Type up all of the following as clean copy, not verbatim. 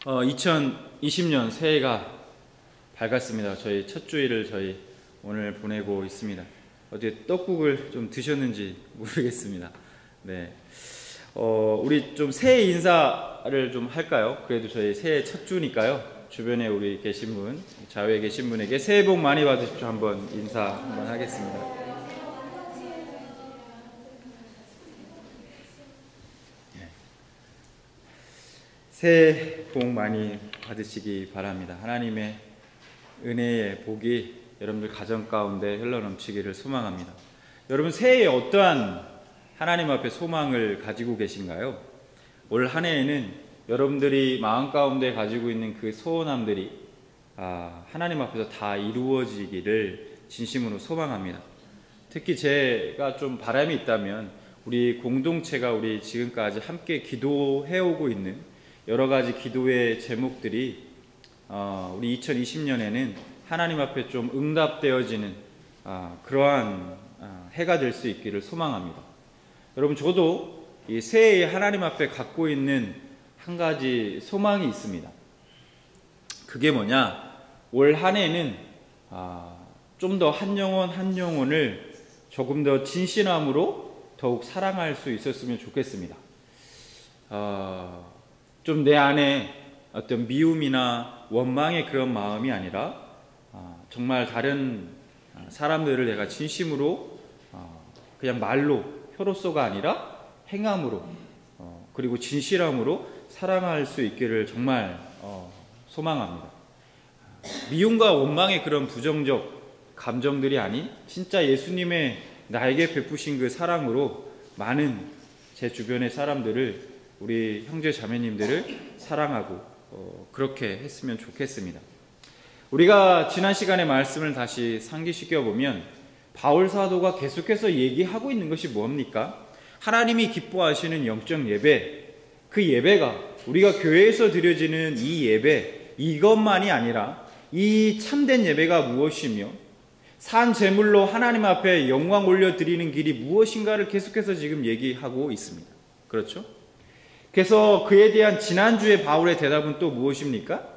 2020년 새해가 밝았습니다. 저희 첫 주일을 오늘 보내고 있습니다. 어제 떡국을 좀 드셨는지 모르겠습니다. 네. 우리 좀 새해 인사를 좀 할까요? 그래도 저희 새해 첫 주니까요. 주변에 우리 계신 분, 좌우에 계신 분에게 새해 복 많이 받으십시오. 한번 인사 한번 하겠습니다. 새해 복 많이 받으시기 바랍니다. 하나님의 은혜의 복이 여러분들 가정 가운데 흘러넘치기를 소망합니다. 여러분 새해에 어떠한 하나님 앞에 소망을 가지고 계신가요? 올 한 해에는 여러분들이 마음 가운데 가지고 있는 그 소원함들이 하나님 앞에서 다 이루어지기를 진심으로 소망합니다. 특히 제가 좀 바람이 있다면 우리 공동체가 우리 지금까지 함께 기도해오고 있는 여러 가지 기도의 제목들이 우리 2020년에는 하나님 앞에 좀 응답되어지는 그러한 해가 될 수 있기를 소망합니다. 여러분 저도 이 새해에 하나님 앞에 갖고 있는 한 가지 소망이 있습니다. 그게 뭐냐? 올 한 해는 좀 더 한 영혼 한 영혼을 조금 더 진실함으로 더욱 사랑할 수 있었으면 좋겠습니다. 좀 내 안에 어떤 미움이나 원망의 그런 마음이 아니라 정말 다른 사람들을 내가 진심으로 그냥 말로 혀로서가 아니라 행함으로 그리고 진실함으로 사랑할 수 있기를 정말 소망합니다. 미움과 원망의 그런 부정적 감정들이 아닌 진짜 예수님의 나에게 베푸신 그 사랑으로 많은 제 주변의 사람들을 우리 형제 자매님들을 사랑하고 그렇게 했으면 좋겠습니다. 우리가 지난 시간의 말씀을 다시 상기시켜보면 바울 사도가 계속해서 얘기하고 있는 것이 뭡니까? 하나님이 기뻐하시는 영적 예배, 그 예배가 우리가 교회에서 드려지는 이 예배 이것만이 아니라 이 참된 예배가 무엇이며 산 제물로 하나님 앞에 영광 올려드리는 길이 무엇인가를 계속해서 지금 얘기하고 있습니다. 그렇죠? 그래서 그에 대한 지난주에 바울의 대답은 또 무엇입니까?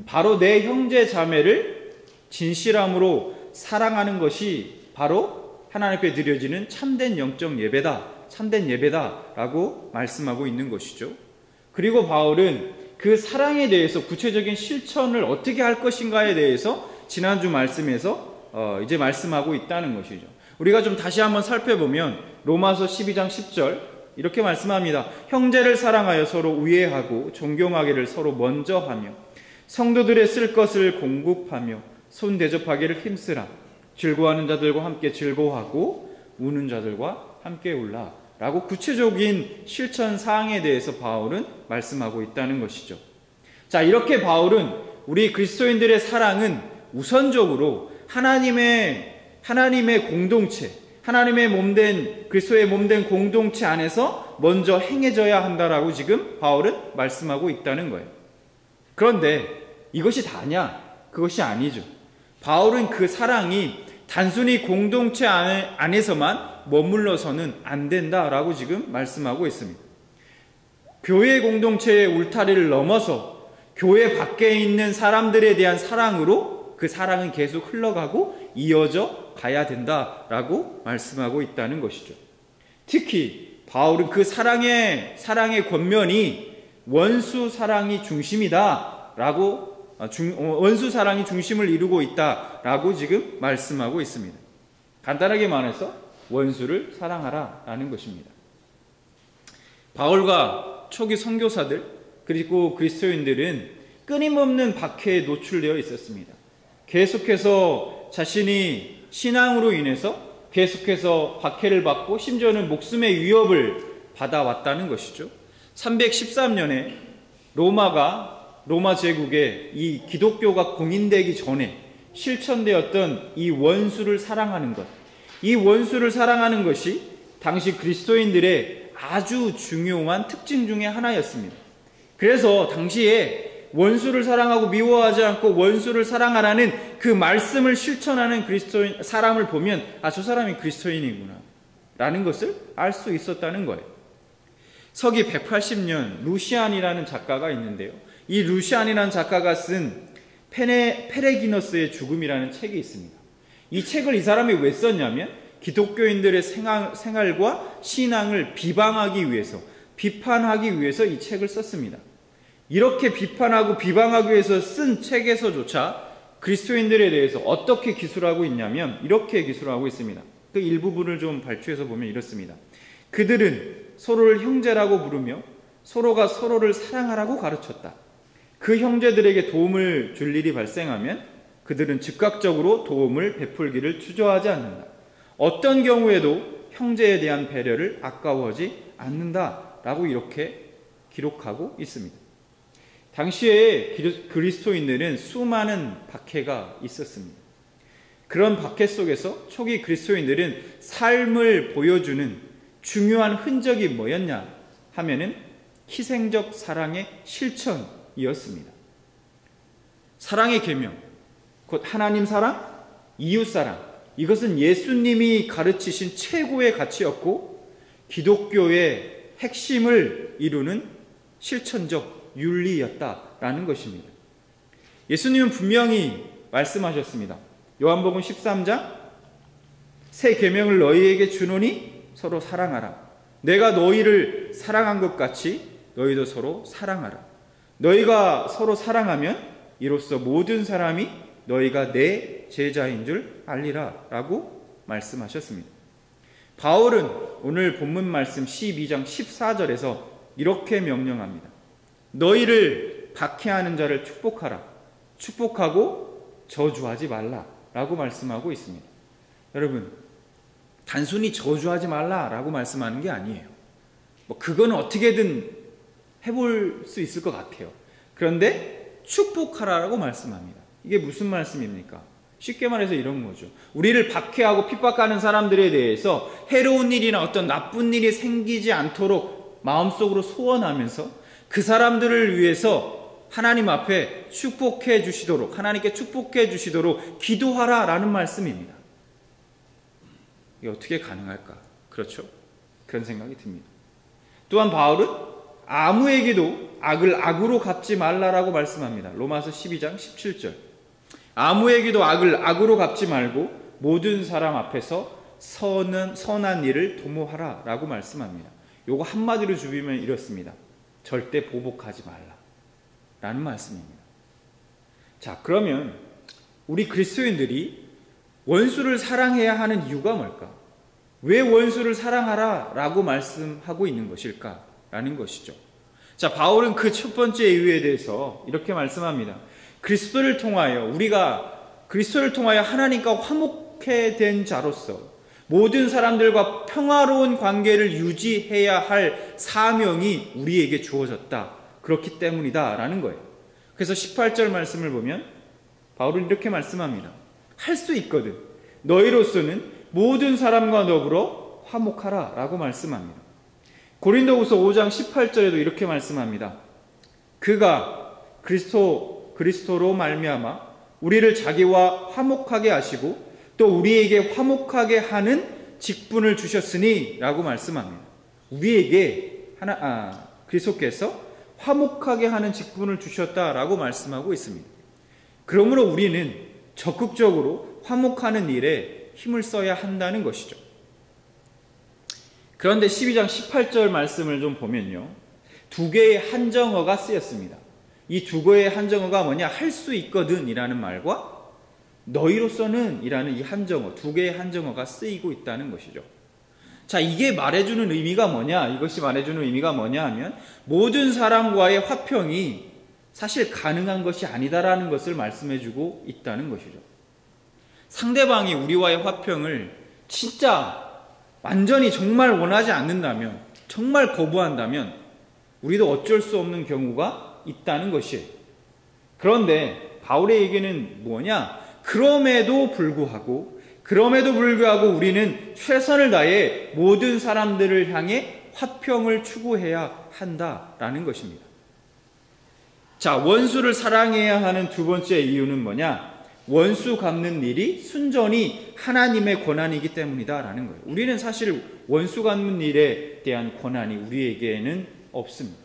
바로 내 형제 자매를 진실함으로 사랑하는 것이 바로 하나님 앞에 드려지는 참된 영적 예배다, 참된 예배다라고 말씀하고 있는 것이죠. 그리고 바울은 그 사랑에 대해서 구체적인 실천을 어떻게 할 것인가에 대해서 지난주 말씀에서 이제 말씀하고 있다는 것이죠. 우리가 좀 다시 한번 살펴보면 로마서 12장 10절 이렇게 말씀합니다. 형제를 사랑하여 서로 우애하고 존경하기를 서로 먼저 하며 성도들의 쓸 것을 공급하며 손 대접하기를 힘쓰라. 즐거워하는 자들과 함께 즐거워하고 우는 자들과 함께 울라. 라고 구체적인 실천 사항에 대해서 바울은 말씀하고 있다는 것이죠. 자, 이렇게 바울은 우리 그리스도인들의 사랑은 우선적으로 하나님의 공동체, 하나님의 몸된 그리스도의 몸된 공동체 안에서 먼저 행해져야 한다라고 지금 바울은 말씀하고 있다는 거예요. 그런데 이것이 다냐? 그것이 아니죠. 바울은 그 사랑이 단순히 공동체 안에서만 머물러서는 안 된다라고 지금 말씀하고 있습니다. 교회 공동체의 울타리를 넘어서 교회 밖에 있는 사람들에 대한 사랑으로 그 사랑은 계속 흘러가고 이어져 가야 된다라고 말씀하고 있다는 것이죠. 특히 바울은 그 사랑의 권면이 원수 사랑이 중심이다라고 원수 사랑이 중심을 이루고 있다라고 지금 말씀하고 있습니다. 간단하게 말해서 원수를 사랑하라라는 것입니다. 바울과 초기 선교사들 그리고 그리스도인들은 끊임없는 박해에 노출되어 있었습니다. 계속해서 자신이 신앙으로 인해서 계속해서 박해를 받고 심지어는 목숨의 위협을 받아왔다는 것이죠. 313년에 로마 제국에 이 기독교가 공인되기 전에 실천되었던 이 원수를 사랑하는 것, 이 원수를 사랑하는 것이 당시 그리스도인들의 아주 중요한 특징 중에 하나였습니다. 그래서 당시에 원수를 사랑하고 미워하지 않고 원수를 사랑하라는 그 말씀을 실천하는 그리스도인 사람을 보면 저 사람이 그리스도인이구나 라는 것을 알 수 있었다는 거예요. 서기 180년 루시안이라는 작가가 있는데요. 이 루시안이라는 작가가 쓴 페레기너스의 죽음이라는 책이 있습니다. 이 책을 이 사람이 왜 썼냐면 기독교인들의 생활과 신앙을 비방하기 위해서, 비판하기 위해서 이 책을 썼습니다. 이렇게 비판하고 비방하기 위해서 쓴 책에서조차 그리스도인들에 대해서 어떻게 기술하고 있냐면 이렇게 기술하고 있습니다. 그 일부분을 좀 발췌해서 보면 이렇습니다. 그들은 서로를 형제라고 부르며 서로가 서로를 사랑하라고 가르쳤다. 그 형제들에게 도움을 줄 일이 발생하면 그들은 즉각적으로 도움을 베풀기를 주저하지 않는다. 어떤 경우에도 형제에 대한 배려를 아까워하지 않는다라고 이렇게 기록하고 있습니다. 당시에 그리스도인들은 수많은 박해가 있었습니다. 그런 박해 속에서 초기 그리스도인들은 삶을 보여주는 중요한 흔적이 뭐였냐 하면은 희생적 사랑의 실천이었습니다. 사랑의 계명, 곧 하나님 사랑, 이웃 사랑, 이것은 예수님이 가르치신 최고의 가치였고 기독교의 핵심을 이루는 실천적 윤리였다라는 것입니다. 예수님은 분명히 말씀하셨습니다. 요한복음 13장 새 계명을 너희에게 주노니 서로 사랑하라. 내가 너희를 사랑한 것 같이 너희도 서로 사랑하라. 너희가 서로 사랑하면 이로써 모든 사람이 너희가 내 제자인 줄 알리라 라고 말씀하셨습니다. 바울은 오늘 본문 말씀 12장 14절에서 이렇게 명령합니다. 너희를 박해하는 자를 축복하라. 축복하고 저주하지 말라 라고 말씀하고 있습니다. 여러분, 단순히 저주하지 말라 라고 말씀하는 게 아니에요. 그건 어떻게든 해볼 수 있을 것 같아요. 그런데 축복하라라고 말씀합니다. 이게 무슨 말씀입니까? 쉽게 말해서 이런 거죠. 우리를 박해하고 핍박하는 사람들에 대해서 해로운 일이나 어떤 나쁜 일이 생기지 않도록 마음속으로 소원하면서 그 사람들을 위해서 하나님 앞에 축복해 주시도록, 하나님께 축복해 주시도록 기도하라라는 말씀입니다. 이게 어떻게 가능할까? 그렇죠? 그런 생각이 듭니다. 또한 바울은 아무에게도 악을 악으로 갚지 말라라고 말씀합니다. 로마서 12장 17절. 아무에게도 악을 악으로 갚지 말고 모든 사람 앞에서 선한 일을 도모하라 라고 말씀합니다. 요거 한마디로 줄이면 이렇습니다. 절대 보복하지 말라 라는 말씀입니다. 자, 그러면 우리 그리스도인들이 원수를 사랑해야 하는 이유가 뭘까? 왜 원수를 사랑하라 라고 말씀하고 있는 것일까? 라는 것이죠. 자, 바울은 그 첫 번째 이유에 대해서 이렇게 말씀합니다. 우리가 그리스도를 통하여 하나님과 화목해 된 자로서 모든 사람들과 평화로운 관계를 유지해야 할 사명이 우리에게 주어졌다. 그렇기 때문이다 라는 거예요. 그래서 18절 말씀을 보면 바울은 이렇게 말씀합니다. 할 수 있거든. 너희로서는 모든 사람과 더불어 화목하라 라고 말씀합니다. 고린도후서 5장 18절에도 이렇게 말씀합니다. 그가 그리스도로 말미암아 우리를 자기와 화목하게 하시고 또 우리에게 화목하게 하는 직분을 주셨으니 라고 말씀합니다. 우리에게 그리스도께서 화목하게 하는 직분을 주셨다라고 말씀하고 있습니다. 그러므로 우리는 적극적으로 화목하는 일에 힘을 써야 한다는 것이죠. 그런데 12장 18절 말씀을 좀 보면요. 두 개의 한정어가 쓰였습니다. 이 두 개의 한정어가 뭐냐? 할 수 있거든 이라는 말과 너희로서는 이라는 이 한정어, 두 개의 한정어가 쓰이고 있다는 것이죠. 자, 이게 말해주는 의미가 뭐냐? 이것이 말해주는 의미가 뭐냐 하면 모든 사람과의 화평이 사실 가능한 것이 아니다라는 것을 말씀해주고 있다는 것이죠. 상대방이 우리와의 화평을 진짜 완전히 정말 원하지 않는다면, 정말 거부한다면 우리도 어쩔 수 없는 경우가 있다는 것이에요. 그런데 바울의 얘기는 뭐냐? 그럼에도 불구하고 우리는 최선을 다해 모든 사람들을 향해 화평을 추구해야 한다라는 것입니다. 자, 원수를 사랑해야 하는 두 번째 이유는 뭐냐? 원수 갚는 일이 순전히 하나님의 권한이기 때문이다라는 거예요. 우리는 사실 원수 갚는 일에 대한 권한이 우리에게는 없습니다.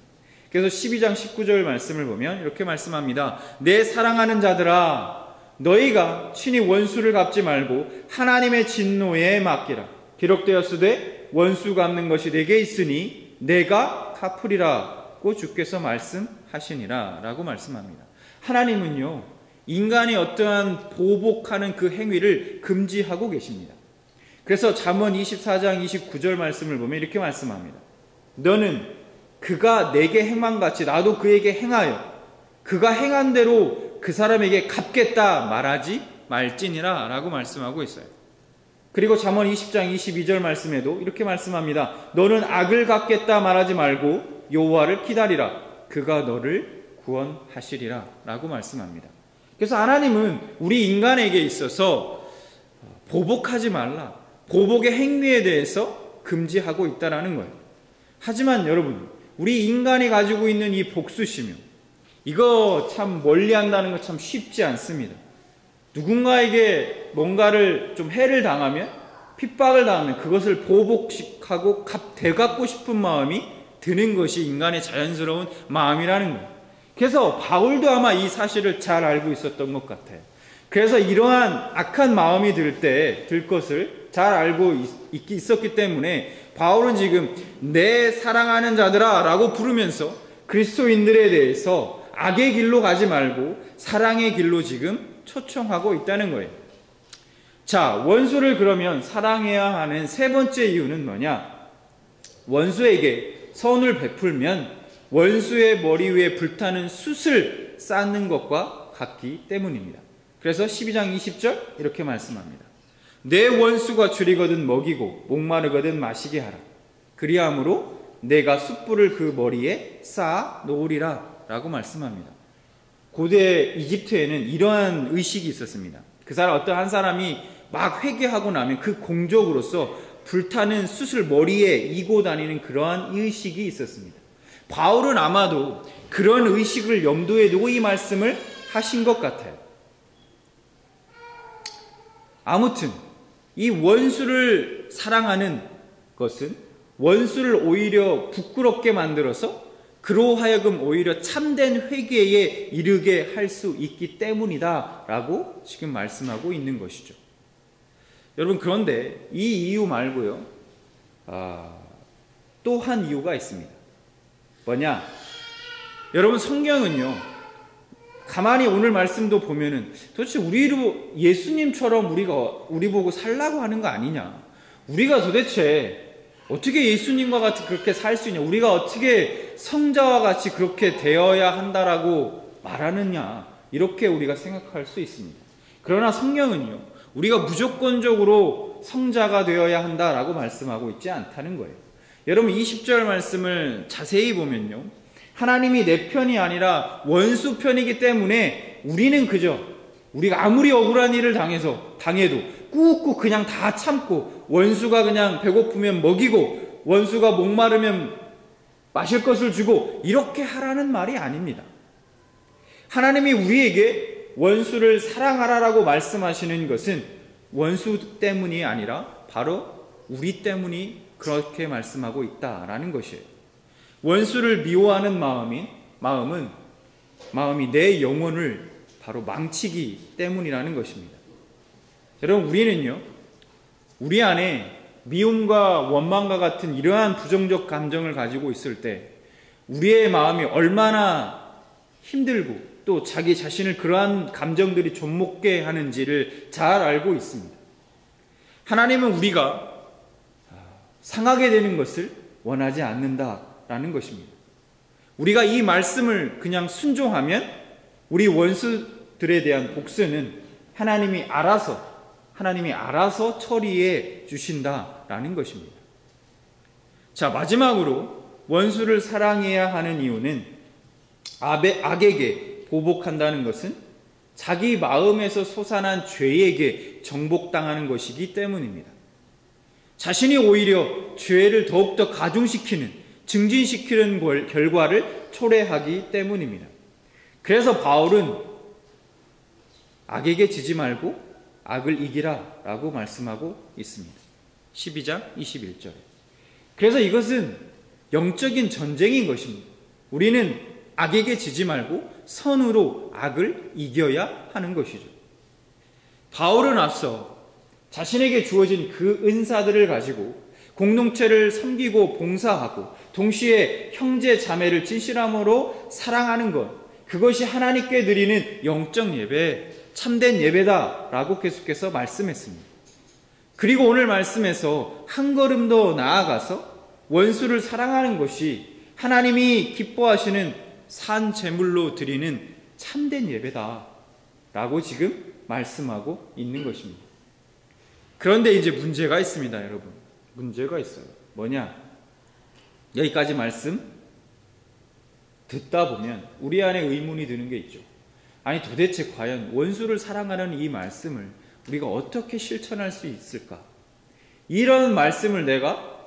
그래서 12장 19절 말씀을 보면 이렇게 말씀합니다. 내 사랑하는 자들아, 너희가 친히 원수를 갚지 말고 하나님의 진노에 맡기라. 기록되었으되 원수 갚는 것이 내게 있으니 내가 갚으리라고 주께서 말씀하시니라 라고 말씀합니다. 하나님은요, 인간이 어떠한 보복하는 그 행위를 금지하고 계십니다. 그래서 잠언 24장 29절 말씀을 보면 이렇게 말씀합니다. 너는 그가 내게 행한 같이 나도 그에게 행하여 그가 행한 대로 그 사람에게 갚겠다 말하지 말지니라 라고 말씀하고 있어요. 그리고 잠언 20장 22절 말씀에도 이렇게 말씀합니다. 너는 악을 갚겠다 말하지 말고 여호와를 기다리라. 그가 너를 구원하시리라 라고 말씀합니다. 그래서 하나님은 우리 인간에게 있어서 보복하지 말라, 보복의 행위에 대해서 금지하고 있다는 거예요. 하지만 여러분, 우리 인간이 가지고 있는 이 복수심이요, 이거 참 멀리한다는 거 참 쉽지 않습니다. 누군가에게 뭔가를 좀 해를 당하면, 핍박을 당하면 그것을 보복하고 되갚고 싶은 마음이 드는 것이 인간의 자연스러운 마음이라는 거예요. 그래서 바울도 아마 이 사실을 잘 알고 있었던 것 같아요. 그래서 이러한 악한 마음이 들 것을 잘 알고 있었기 때문에 바울은 지금 내 사랑하는 자들아 라고 부르면서 그리스도인들에 대해서 악의 길로 가지 말고 사랑의 길로 지금 초청하고 있다는 거예요. 자, 원수를 그러면 사랑해야 하는 세 번째 이유는 뭐냐? 원수에게 선을 베풀면 원수의 머리 위에 불타는 숯을 쌓는 것과 같기 때문입니다. 그래서 12장 20절 이렇게 말씀합니다. 내 원수가 줄이거든 먹이고 목마르거든 마시게 하라. 그리함으로 내가 숯불을 그 머리에 쌓아 놓으리라 라고 말씀합니다. 고대 이집트에는 이러한 의식이 있었습니다. 그 사람 어떤 한 사람이 막 회개하고 나면 그 공적으로서 불타는 숯을 머리에 이고 다니는 그러한 의식이 있었습니다. 바울은 아마도 그런 의식을 염두에 두고 이 말씀을 하신 것 같아요. 아무튼 이 원수를 사랑하는 것은 원수를 오히려 부끄럽게 만들어서 그로 하여금 오히려 참된 회개에 이르게 할 수 있기 때문이다 라고 지금 말씀하고 있는 것이죠. 여러분, 그런데 이 이유 말고요, 또 한 이유가 있습니다. 뭐냐? 여러분, 성경은요, 가만히 오늘 말씀도 보면은 도대체 우리로 예수님처럼 우리 보고 살라고 하는 거 아니냐? 우리가 도대체 어떻게 예수님과 같이 그렇게 살 수 있냐? 우리가 어떻게 성자와 같이 그렇게 되어야 한다라고 말하느냐? 이렇게 우리가 생각할 수 있습니다. 그러나 성경은요, 우리가 무조건적으로 성자가 되어야 한다라고 말씀하고 있지 않다는 거예요. 여러분, 20절 말씀을 자세히 보면요, 하나님이 내 편이 아니라 원수 편이기 때문에 우리는 그저 우리가 아무리 억울한 일을 당해도 꾹꾹 그냥 다 참고, 원수가 그냥 배고프면 먹이고 원수가 목마르면 마실 것을 주고 이렇게 하라는 말이 아닙니다. 하나님이 우리에게 원수를 사랑하라라고 말씀하시는 것은 원수 때문이 아니라 바로 우리 때문이 그렇게 말씀하고 있다라는 것이에요. 원수를 미워하는 마음이 내 영혼을 바로 망치기 때문이라는 것입니다. 여러분, 우리는요, 우리 안에 미움과 원망과 같은 이러한 부정적 감정을 가지고 있을 때 우리의 마음이 얼마나 힘들고 또 자기 자신을 그러한 감정들이 좀먹게 하는지를 잘 알고 있습니다. 하나님은 우리가 상하게 되는 것을 원하지 않는다라는 것입니다. 우리가 이 말씀을 그냥 순종하면 우리 원수들에 대한 복수는 하나님이 알아서 처리해 주신다라는 것입니다. 자, 마지막으로 원수를 사랑해야 하는 이유는 악에게 보복한다는 것은 자기 마음에서 솟아난 죄에게 정복당하는 것이기 때문입니다. 자신이 오히려 죄를 더욱더 가중시키는, 증진시키는 결과를 초래하기 때문입니다. 그래서 바울은 악에게 지지 말고 악을 이기라 라고 말씀하고 있습니다. 12장 21절에. 그래서 이것은 영적인 전쟁인 것입니다. 우리는 악에게 지지 말고 선으로 악을 이겨야 하는 것이죠. 바울은 앞서 자신에게 주어진 그 은사들을 가지고 공동체를 섬기고 봉사하고 동시에 형제 자매를 진실함으로 사랑하는 것, 그것이 하나님께 드리는 영적 예배, 참된 예배다라고 계속해서 말씀했습니다. 그리고 오늘 말씀에서 한 걸음 더 나아가서 원수를 사랑하는 것이 하나님이 기뻐하시는 산 제물로 드리는 참된 예배다라고 지금 말씀하고 있는 것입니다. 그런데 이제 문제가 있습니다, 여러분. 문제가 있어요. 뭐냐? 여기까지 말씀 듣다 보면 우리 안에 의문이 드는 게 있죠. 아니, 도대체 과연 원수를 사랑하는 이 말씀을 우리가 어떻게 실천할 수 있을까? 이런 말씀을 내가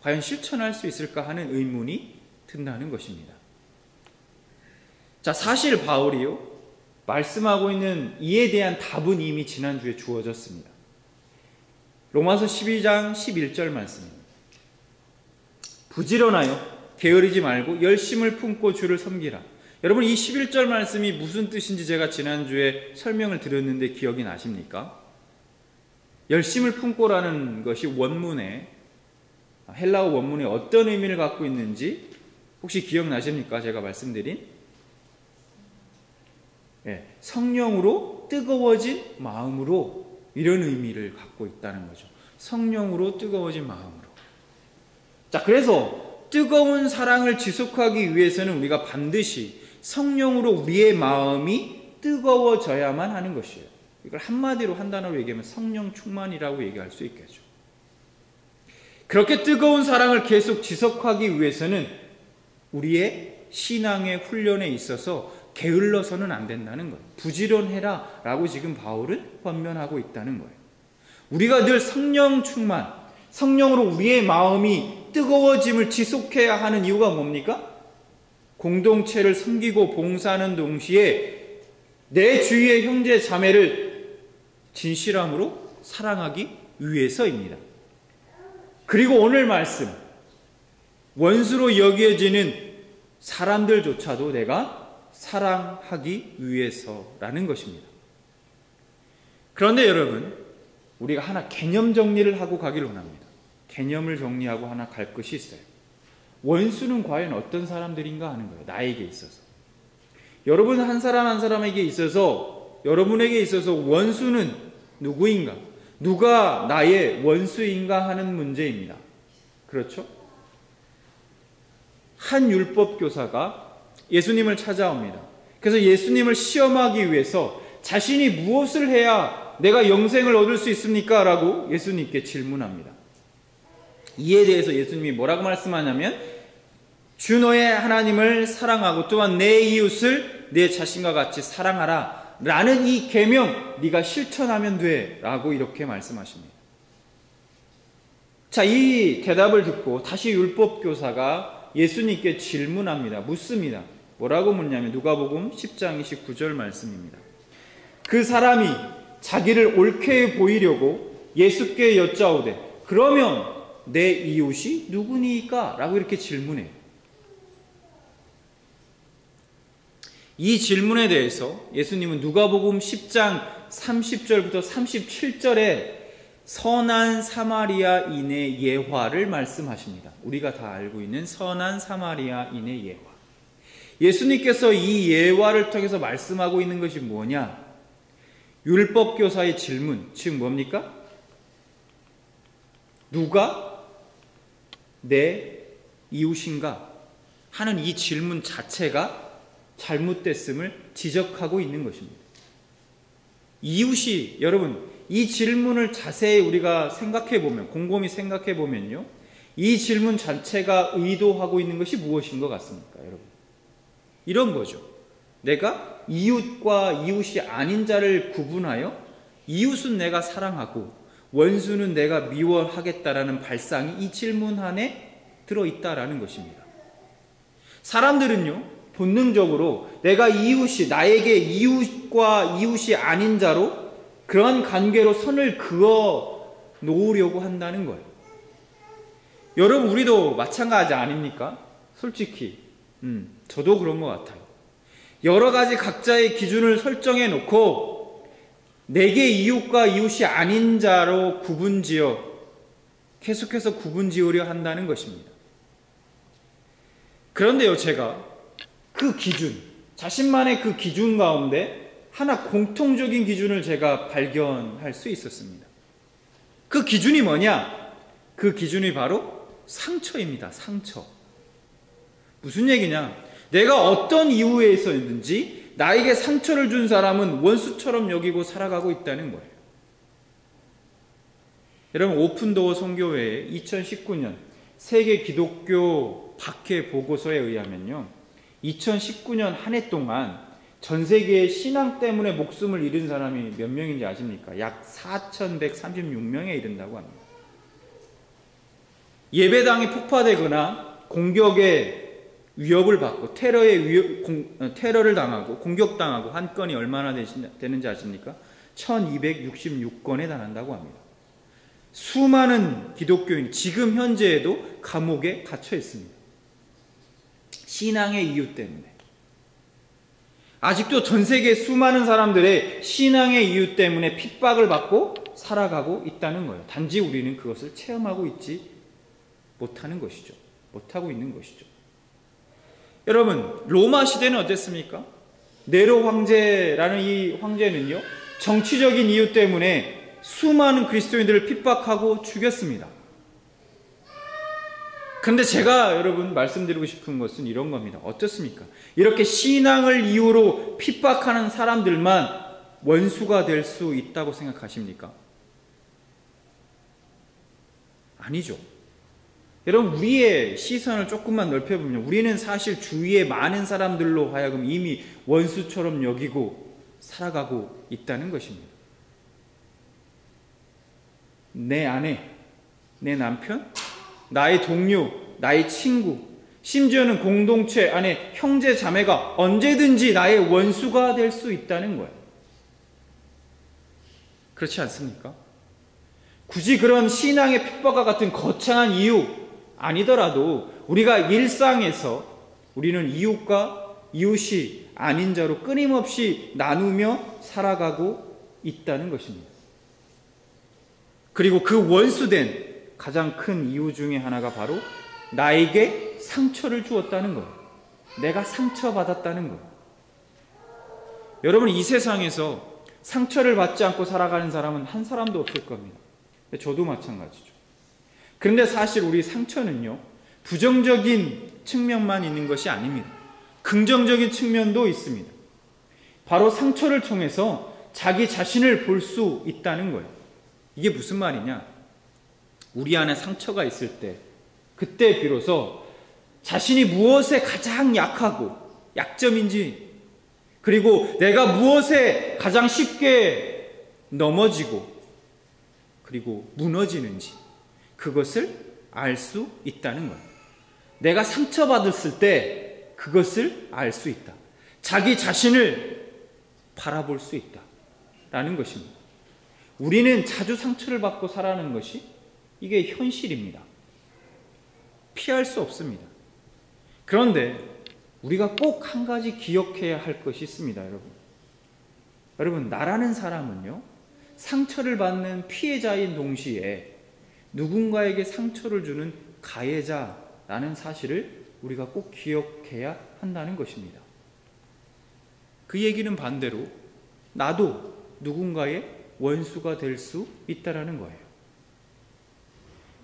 과연 실천할 수 있을까 하는 의문이 든다는 것입니다. 자, 사실 바울이요, 말씀하고 있는 이에 대한 답은 이미 지난주에 주어졌습니다. 로마서 12장 11절 말씀입니다. 부지런하여 게으르지 말고 열심을 품고 주를 섬기라. 여러분, 이 11절 말씀이 무슨 뜻인지 제가 지난주에 설명을 드렸는데 기억이 나십니까? 열심을 품고라는 것이 원문에, 헬라어 원문에 어떤 의미를 갖고 있는지 혹시 기억나십니까? 제가 말씀드린 성령으로 뜨거워진 마음으로, 이런 의미를 갖고 있다는 거죠. 성령으로 뜨거워진 마음으로. 자, 그래서 뜨거운 사랑을 지속하기 위해서는 우리가 반드시 성령으로 우리의 마음이 뜨거워져야만 하는 것이에요. 이걸 한마디로 한 단어로 얘기하면 성령 충만이라고 얘기할 수 있겠죠. 그렇게 뜨거운 사랑을 계속 지속하기 위해서는 우리의 신앙의 훈련에 있어서 게을러서는 안 된다는 거예요. 부지런해라 라고 지금 바울은 권면하고 있다는 거예요. 우리가 늘 성령 충만, 성령으로 우리의 마음이 뜨거워짐을 지속해야 하는 이유가 뭡니까? 공동체를 섬기고 봉사하는 동시에 내 주위의 형제 자매를 진실함으로 사랑하기 위해서입니다. 그리고 오늘 말씀, 원수로 여겨지는 사람들조차도 내가 사랑하기 위해서라는 것입니다. 그런데 여러분, 우리가 하나 개념 정리를 하고 가길 원합니다. 개념을 정리하고 하나 갈 것이 있어요. 원수는 과연 어떤 사람들인가 하는 거예요. 나에게 있어서. 여러분 한 사람 한 사람에게 있어서, 여러분에게 있어서 원수는 누구인가? 누가 나의 원수인가 하는 문제입니다. 그렇죠? 한 율법교사가 예수님을 찾아옵니다. 그래서 예수님을 시험하기 위해서 자신이 무엇을 해야 내가 영생을 얻을 수 있습니까? 라고 예수님께 질문합니다. 이에 대해서 예수님이 뭐라고 말씀하냐면, 주 너의 하나님을 사랑하고 또한 내 이웃을 내 자신과 같이 사랑하라 라는 이 계명 네가 실천하면 돼 라고 이렇게 말씀하십니다. 자, 이 대답을 듣고 다시 율법교사가 예수님께 질문합니다. 묻습니다. 뭐라고 묻냐면 누가복음 10장 29절 말씀입니다. 그 사람이 자기를 옳게 보이려고 예수께 여짜오되 그러면 내 이웃이 누구니까? 라고 이렇게 질문해요. 이 질문에 대해서 예수님은 누가복음 10장 30절부터 37절에 선한 사마리아인의 예화를 말씀하십니다. 우리가 다 알고 있는 선한 사마리아인의 예화. 예수님께서 이 예화를 통해서 말씀하고 있는 것이 뭐냐? 율법교사의 질문, 즉 뭡니까? 누가 내 이웃인가 하는 이 질문 자체가 잘못됐음을 지적하고 있는 것입니다. 이웃이, 여러분, 이 질문을 자세히 우리가 생각해보면, 곰곰이 생각해보면요, 이 질문 자체가 의도하고 있는 것이 무엇인 것 같습니까, 여러분? 이런 거죠. 내가 이웃과 이웃이 아닌 자를 구분하여 이웃은 내가 사랑하고 원수는 내가 미워하겠다라는 발상이 이 질문 안에 들어있다라는 것입니다. 사람들은요, 본능적으로 내가 이웃이, 나에게 이웃과 이웃이 아닌 자로 그런 관계로 선을 그어 놓으려고 한다는 거예요. 여러분, 우리도 마찬가지 아닙니까? 솔직히 저도 그런 것 같아요. 여러 가지 각자의 기준을 설정해 놓고 내게 이웃과 이웃이 아닌 자로 구분지어 계속해서 구분지으려 한다는 것입니다. 그런데요, 제가 그 기준, 자신만의 그 기준 가운데 하나 공통적인 기준을 제가 발견할 수 있었습니다. 그 기준이 뭐냐? 그 기준이 바로 상처입니다. 상처. 무슨 얘기냐? 내가 어떤 이유에 있었는지 나에게 상처를 준 사람은 원수처럼 여기고 살아가고 있다는 거예요. 여러분, 오픈도어 선교회의 2019년 세계 기독교 박해 보고서에 의하면요, 2019년 한 해 동안 전 세계의 신앙 때문에 목숨을 잃은 사람이 몇 명인지 아십니까? 약 4,136명에 이른다고 합니다. 예배당이 폭파되거나 공격의 위협을 받고 테러를 당하고 공격당하고 한 건이 얼마나 되는지 아십니까? 1266건에 달한다고 합니다. 수많은 기독교인 지금 현재에도 감옥에 갇혀 있습니다. 신앙의 이유 때문에. 아직도 전 세계 수많은 사람들의 신앙의 이유 때문에 핍박을 받고 살아가고 있다는 거예요. 단지 우리는 그것을 체험하고 있지 못하는 것이죠. 못하고 있는 것이죠. 여러분, 로마 시대는 어땠습니까? 네로 황제라는 이 황제는요, 정치적인 이유 때문에 수많은 그리스도인들을 핍박하고 죽였습니다. 그런데 제가 여러분 말씀드리고 싶은 것은 이런 겁니다. 어떻습니까? 이렇게 신앙을 이유로 핍박하는 사람들만 원수가 될 수 있다고 생각하십니까? 아니죠. 여러분, 우리의 시선을 조금만 넓혀보면 우리는 사실 주위의 많은 사람들로 하여금 이미 원수처럼 여기고 살아가고 있다는 것입니다. 내 아내, 내 남편, 나의 동료, 나의 친구, 심지어는 공동체 안에 형제 자매가 언제든지 나의 원수가 될 수 있다는 거예요. 그렇지 않습니까? 굳이 그런 신앙의 핍박과 같은 거창한 이유 아니더라도 우리가 일상에서 우리는 이웃과 이웃이 아닌 자로 끊임없이 나누며 살아가고 있다는 것입니다. 그리고 그 원수된 가장 큰 이유 중에 하나가 바로 나에게 상처를 주었다는 거예요. 내가 상처받았다는 거예요. 여러분, 이 세상에서 상처를 받지 않고 살아가는 사람은 한 사람도 없을 겁니다. 저도 마찬가지죠. 그런데 사실 우리 상처는요, 부정적인 측면만 있는 것이 아닙니다. 긍정적인 측면도 있습니다. 바로 상처를 통해서 자기 자신을 볼 수 있다는 거예요. 이게 무슨 말이냐? 우리 안에 상처가 있을 때, 그때 비로소 자신이 무엇에 가장 약하고 약점인지, 그리고 내가 무엇에 가장 쉽게 넘어지고 그리고 무너지는지, 그것을 알 수 있다는 거예요. 내가 상처받았을 때 그것을 알 수 있다. 자기 자신을 바라볼 수 있다라는 것입니다. 우리는 자주 상처를 받고 살아가는 것이 이게 현실입니다. 피할 수 없습니다. 그런데 우리가 꼭 한 가지 기억해야 할 것이 있습니다, 여러분. 여러분, 나라는 사람은요, 상처를 받는 피해자인 동시에 누군가에게 상처를 주는 가해자라는 사실을 우리가 꼭 기억해야 한다는 것입니다. 그 얘기는 반대로 나도 누군가의 원수가 될 수 있다는 거예요.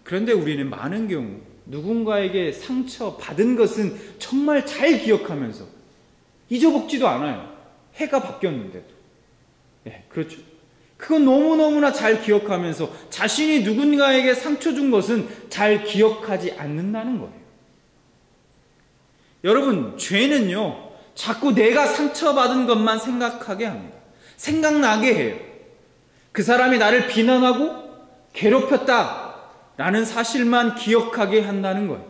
그런데 우리는 많은 경우 누군가에게 상처받은 것은 정말 잘 기억하면서 잊어먹지도 않아요. 해가 바뀌었는데도. 그렇죠. 그건 너무너무나 잘 기억하면서 자신이 누군가에게 상처 준 것은 잘 기억하지 않는다는 거예요. 여러분, 죄는요, 자꾸 내가 상처받은 것만 생각하게 합니다. 생각나게 해요. 그 사람이 나를 비난하고 괴롭혔다라는 사실만 기억하게 한다는 거예요.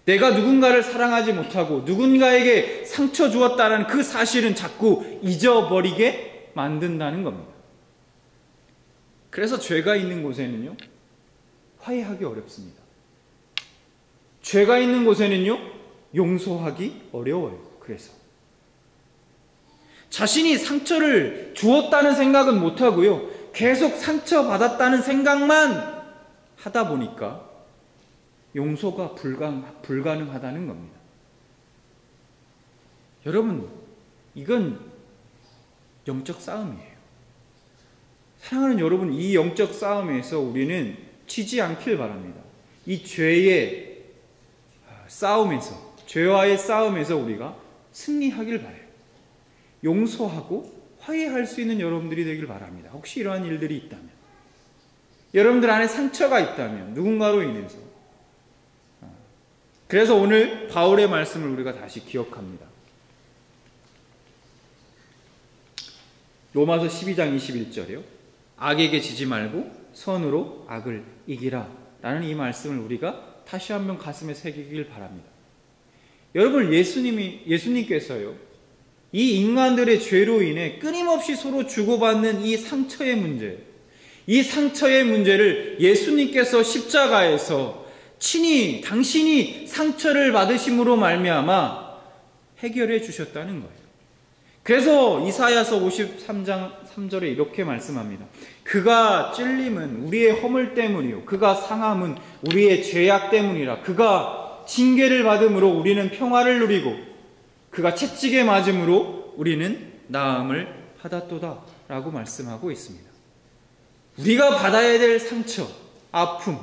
내가 누군가를 사랑하지 못하고 누군가에게 상처 주었다는 그 사실은 자꾸 잊어버리게 만든다는 겁니다. 그래서 죄가 있는 곳에는요, 화해하기 어렵습니다. 죄가 있는 곳에는요, 용서하기 어려워요. 그래서 자신이 상처를 주었다는 생각은 못하고요, 계속 상처받았다는 생각만 하다 보니까 용서가 불가능하다는 겁니다. 여러분, 이건 영적 싸움이에요. 사랑하는 여러분, 이 영적 싸움에서 우리는 지지 않길 바랍니다. 이 죄의 싸움에서, 죄와의 싸움에서 우리가 승리하길 바라요. 용서하고 화해할 수 있는 여러분들이 되길 바랍니다. 혹시 이러한 일들이 있다면, 여러분들 안에 상처가 있다면, 누군가로 인해서. 그래서 오늘 바울의 말씀을 우리가 다시 기억합니다. 로마서 12장 21절이요. 악에게 지지 말고 선으로 악을 이기라 라는 이 말씀을 우리가 다시 한번 가슴에 새기길 바랍니다. 여러분, 예수님께서요, 이 인간들의 죄로 인해 끊임없이 서로 주고받는 이 상처의 문제, 이 상처의 문제를 예수님께서 십자가에서 친히 당신이 상처를 받으심으로 말미암아 해결해 주셨다는 거예요. 그래서 이사야서 53장 3절에 이렇게 말씀합니다. 그가 찔림은 우리의 허물 때문이요, 그가 상함은 우리의 죄악 때문이라. 그가 징계를 받음으로 우리는 평화를 누리고 그가 채찍에 맞음으로 우리는 나음을 받았도다 라고 말씀하고 있습니다. 우리가 받아야 될 상처, 아픔,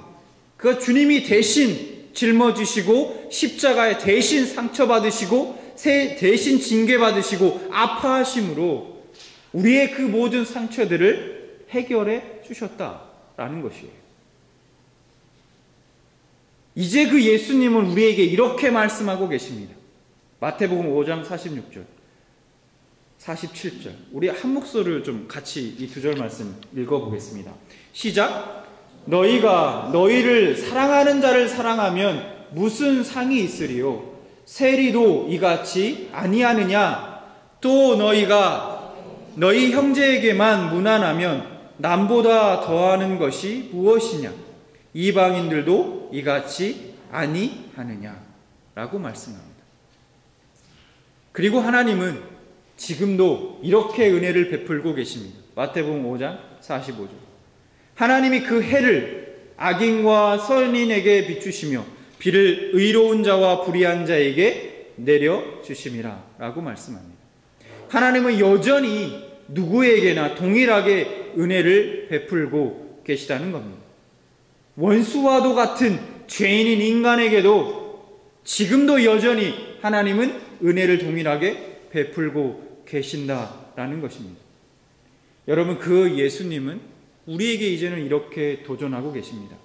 그가 주님이 대신 짊어지시고 십자가에 대신 상처받으시고 대신 징계받으시고 아파하심으로 우리의 그 모든 상처들을 해결해 주셨다라는 것이에요. 이제 그 예수님은 우리에게 이렇게 말씀하고 계십니다. 마태복음 5장 46절, 47절. 우리 한 목소리를 좀 같이 이 두 절 말씀 읽어보겠습니다. 시작. 너희가 너희를 사랑하는 자를 사랑하면 무슨 상이 있으리요? 세리도 이같이 아니하느냐? 또 너희가 너희 형제에게만 무난하면 남보다 더하는 것이 무엇이냐? 이방인들도 이같이 아니하느냐? 라고 말씀합니다. 그리고 하나님은 지금도 이렇게 은혜를 베풀고 계십니다. 마태복음 5장 45절. 하나님이 그 해를 악인과 선인에게 비추시며 비를 의로운 자와 불의한 자에게 내려주심이라 라고 말씀합니다. 하나님은 여전히 누구에게나 동일하게 은혜를 베풀고 계시다는 겁니다. 원수와도 같은 죄인인 인간에게도 지금도 여전히 하나님은 은혜를 동일하게 베풀고 계신다라는 것입니다. 여러분, 그 예수님은 우리에게 이제는 이렇게 도전하고 계십니다.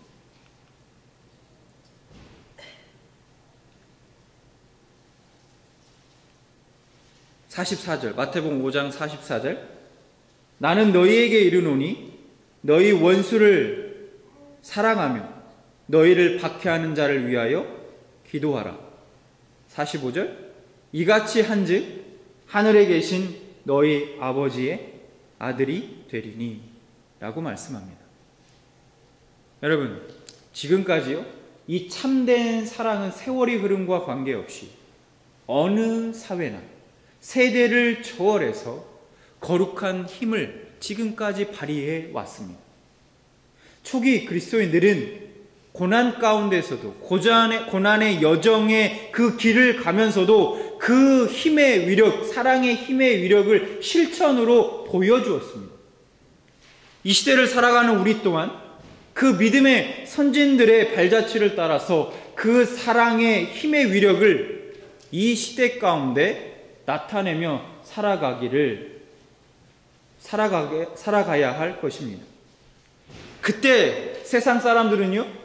44절, 마태복음 5장 44절. 나는 너희에게 이르노니 너희 원수를 사랑하며 너희를 박해하는 자를 위하여 기도하라. 45절. 이같이 한즉 하늘에 계신 너희 아버지의 아들이 되리니 라고 말씀합니다. 여러분, 지금까지요, 이 참된 사랑은 세월이 흐름과 관계없이 어느 사회나 세대를 초월해서 거룩한 힘을 지금까지 발휘해 왔습니다. 초기 그리스도인들은 고난 가운데서도 고난의 여정의 그 길을 가면서도 그 힘의 위력, 사랑의 힘의 위력을 실천으로 보여주었습니다. 이 시대를 살아가는 우리 또한 그 믿음의 선진들의 발자취를 따라서 그 사랑의 힘의 위력을 이 시대 가운데 나타내며 살아가야 할 것입니다. 그때 세상 사람들은요,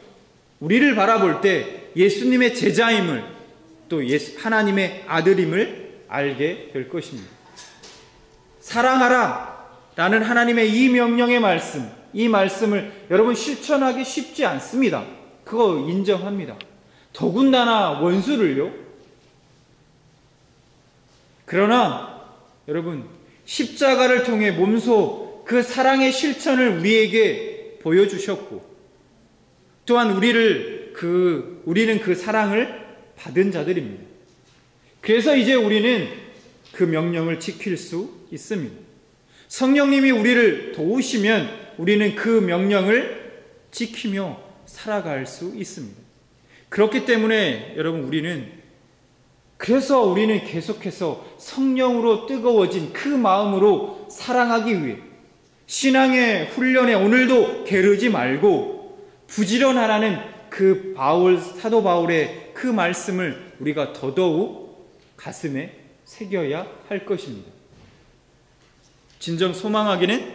우리를 바라볼 때 예수님의 제자임을, 또 하나님의 아들임을 알게 될 것입니다. 사랑하라 라는 하나님의 이 명령의 말씀, 이 말씀을 여러분 실천하기 쉽지 않습니다. 그거 인정합니다. 더군다나 원수를요. 그러나 여러분, 십자가를 통해 몸소 그 사랑의 실천을 우리에게 보여주셨고, 또한 우리를 우리는 그 사랑을 받은 자들입니다. 그래서 이제 우리는 그 명령을 지킬 수 있습니다. 성령님이 우리를 도우시면 우리는 그 명령을 지키며 살아갈 수 있습니다. 그렇기 때문에 여러분 그래서 우리는 계속해서 성령으로 뜨거워진 그 마음으로 사랑하기 위해 신앙의 훈련에 오늘도 게으르지 말고 부지런하라는 사도 바울의 그 말씀을 우리가 더더욱 가슴에 새겨야 할 것입니다. 진정 소망하기는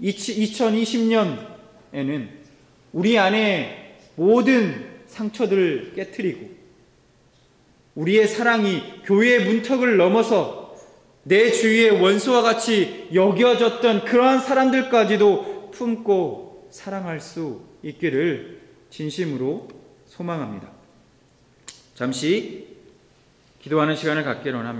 2020년에는 우리 안에 모든 상처들을 깨트리고 우리의 사랑이 교회의 문턱을 넘어서 내 주위의 원수와 같이 여겨졌던 그러한 사람들까지도 품고 사랑할 수 있기를 진심으로 소망합니다. 잠시 기도하는 시간을 갖기를 원합니다.